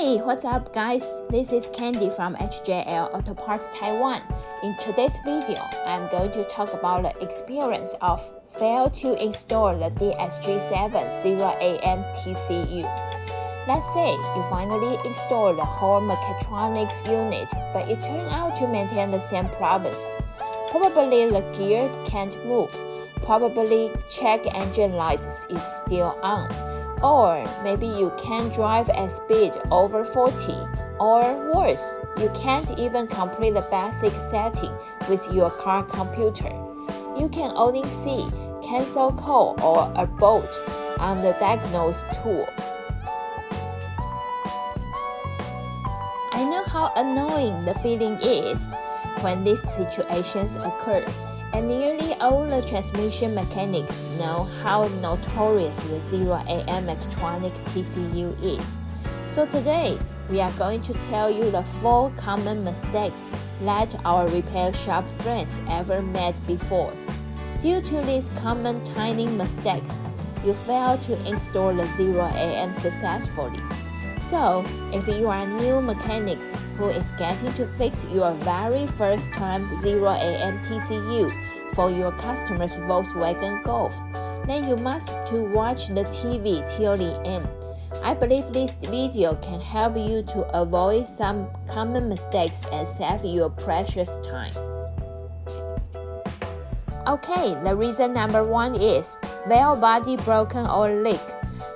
Hey, what's up guys? This is Candy from HJL Autoparts Taiwan. In today's video, I'm going to talk about the experience of fail to install the DSG 70AM TCU. Let's say you finally install the whole Mechatronics unit, but it turned out to maintain the same problems. Probably the gear can't move, probably check engine lights is still on. Or maybe you can't drive at speed over 40, or worse, you can't even complete the basic setting with your car computer. You can only see cancel call or abort on the diagnose tool. I know how annoying the feeling is when these situations occur. And nearly all the transmission mechanics know how notorious the 0AM Mechatronic TCU is. So today, we are going to tell you the 4 common mistakes that our repair shop friends ever made before. Due to these common tiny mistakes, you fail to install the 0AM successfully. So, if you are new mechanics who is getting to fix your very first time 0AM TCU for your customer's Volkswagen Golf, then you must to watch the TV till the end. I believe this video can help you to avoid some common mistakes and save your precious time. Okay, the reason number 1 is valve body broken or leak.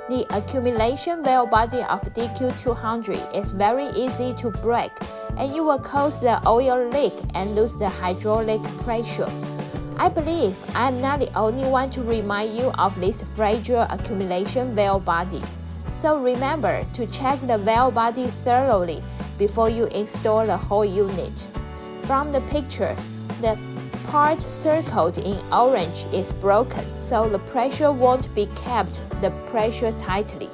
The accumulation valve body of DQ200 is very easy to break, and you will cause the oil leak and lose the hydraulic pressure. I believe I am not the only one to remind you of this fragile accumulation valve body. So remember to check the valve body thoroughly before you install the whole unit. From the picture, the part circled in orange is broken, so the pressure won't be kept the pressure tightly.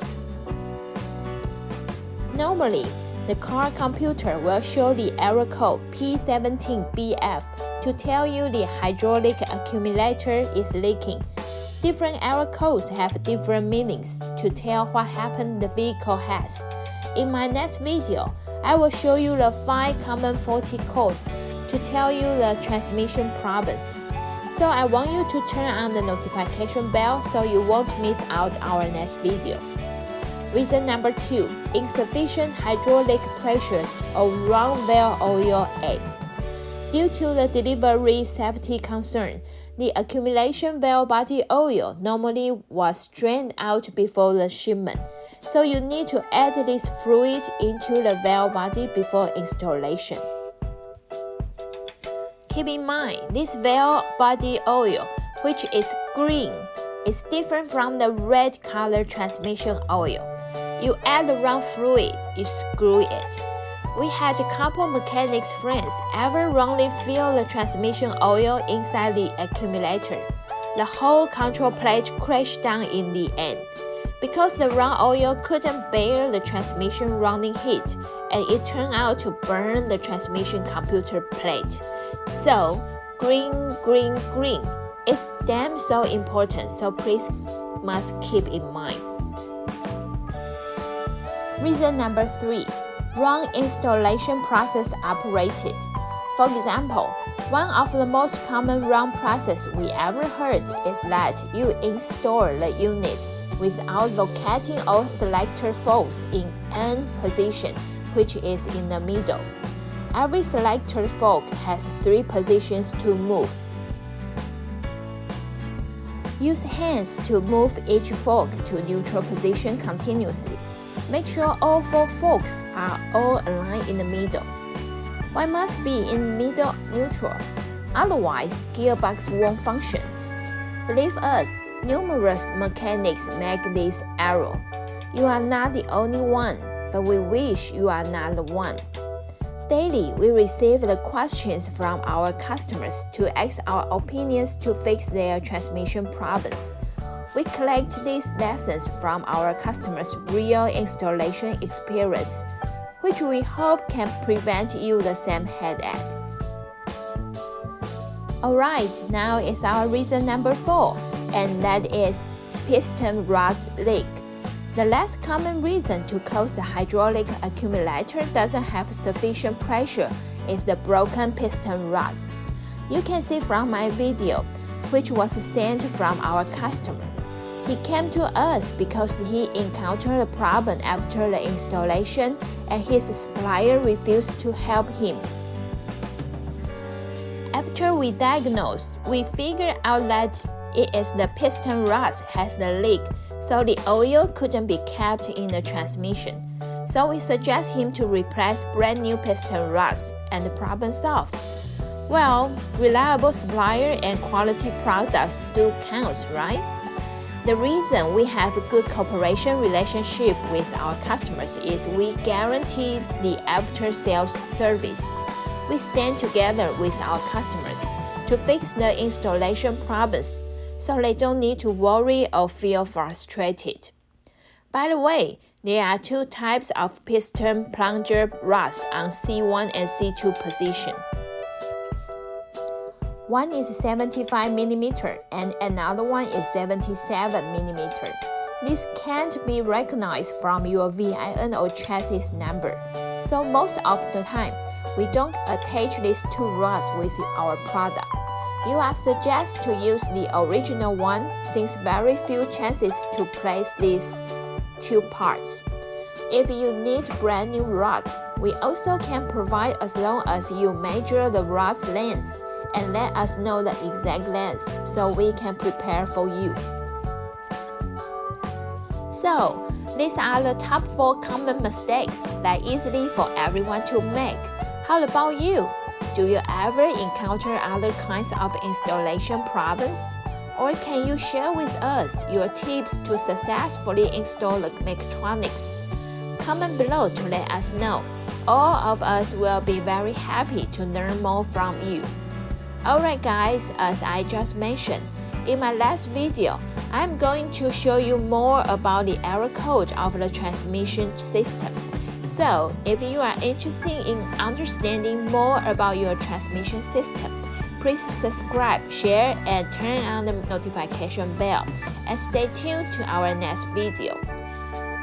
Normally, the car computer will show the error code P17BF to tell you the hydraulic accumulator is leaking. Different error codes have different meanings to tell what happened the vehicle has. In my next video, I will show you the 5 common faulty codes to tell you the transmission problems. So I want you to turn on the notification bell so you won't miss out our next video. Reason number 2, insufficient hydraulic pressures or wrong valve oil aid. Due to the delivery safety concern, the accumulation valve body oil normally was drained out before the shipment. So you need to add this fluid into the valve body before installation. Keep in mind, this valve body oil, which is green, is different from the red color transmission oil. You add the wrong fluid, you screw it. We had a couple mechanics friends ever wrongly fill the transmission oil inside the accumulator. The whole control plate crashed down in the end, because the wrong oil couldn't bear the transmission running heat, and it turned out to burn the transmission computer plate. So, green, green, green. It's damn so important, so please must keep in mind. Reason number 3, wrong installation process operated. For example, one of the most common wrong process we ever heard is that you install the unit without locating all selector forks in N position, which is in the middle. Every selector fork has 3 positions to move. Use hands to move each fork to neutral position continuously. Make sure all 4 forks are all aligned in the middle. One must be in middle neutral, otherwise gearbox won't function. Believe us, numerous mechanics make this error. You are not the only one, but we wish you are not the one. Daily, we receive the questions from our customers to ask our opinions to fix their transmission problems. We collect these lessons from our customers' real installation experience, which we hope can prevent you the same headache. Alright, now is our reason number 4, and that is piston rod leak. The less common reason to cause the hydraulic accumulator doesn't have sufficient pressure is the broken piston rods. You can see from my video, which was sent from our customer. He came to us because he encountered a problem after the installation and his supplier refused to help him. After we diagnosed, we figured out that it is the piston rods has the leak, so the oil couldn't be kept in the transmission. So we suggest him to replace brand new piston rods, and the problem solved. Well, reliable supplier and quality products do count, right? The reason we have a good cooperation relationship with our customers is we guarantee the after-sales service. We stand together with our customers to fix the installation problems, so they don't need to worry or feel frustrated. By the way, there are two types of piston plunger rods on C1 and C2 position. One is 75 mm and another one is 77 mm. This can't be recognized from your VIN or chassis number, so most of the time, we don't attach these two rods with our product. You are suggested to use the original one since very few chances to place these two parts. If you need brand new rods, we also can provide as long as you measure the rod's length and let us know the exact length so we can prepare for you. So, these are the top 4 common mistakes that are easy for everyone to make. How about you? Do you ever encounter other kinds of installation problems? Or can you share with us your tips to successfully install the Mechatronics? Comment below to let us know. All of us will be very happy to learn more from you. Alright guys, as I just mentioned, in my last video, I'm going to show you more about the error code of the transmission system. So, if you are interested in understanding more about your transmission system, please subscribe, share, and turn on the notification bell, and stay tuned to our next video.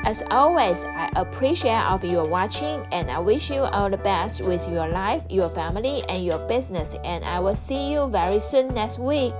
As always, I appreciate of your watching, and I wish you all the best with your life, your family, and your business, and I will see you very soon next week.